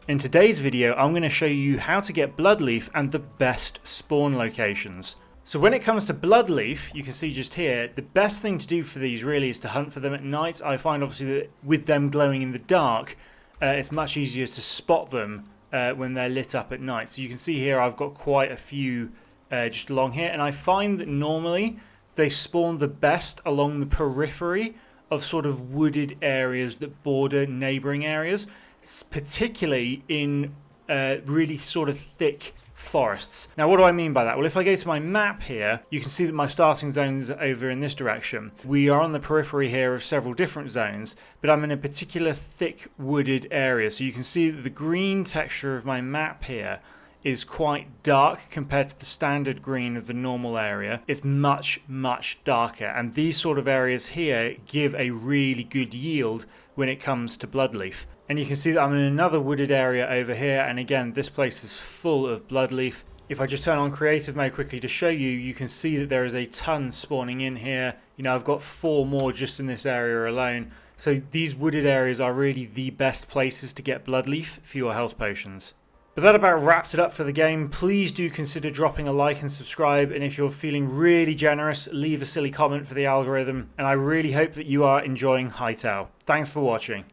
In today's video, I'm going to show you how to get bloodleaf and the best spawn locations. So when it comes to bloodleaf, you can see just here, the best thing to do for these really is to hunt for them at night. I find obviously that with them glowing in the dark, it's much easier to spot them when they're lit up at night. So you can see here I've got quite a few just along here, and I find that normally they spawn the best along the periphery of sort of wooded areas that border neighbouring areas, particularly in really sort of thick forests. Now what do I mean by that? Well, if I go to my map here, you can see that my starting zone is over in this direction. We are on the periphery here of several different zones, but I'm in a particular thick wooded area. So you can see that the green texture of my map here is quite dark compared to the standard green of the normal area. It's much, much darker, and these sort of areas here give a really good yield when it comes to bloodleaf. And you can see that I'm in another wooded area over here, and again this place is full of bloodleaf. If I just turn on creative mode quickly to show you, you can see that there is a ton spawning in here. You know, I've got 4 more just in this area alone. So these wooded areas are really the best places to get bloodleaf for your health potions. But that about wraps it up for the game. Please do consider dropping a like and subscribe, and if you're feeling really generous, leave a silly comment for the algorithm, and I really hope that you are enjoying Hytale. Thanks for watching.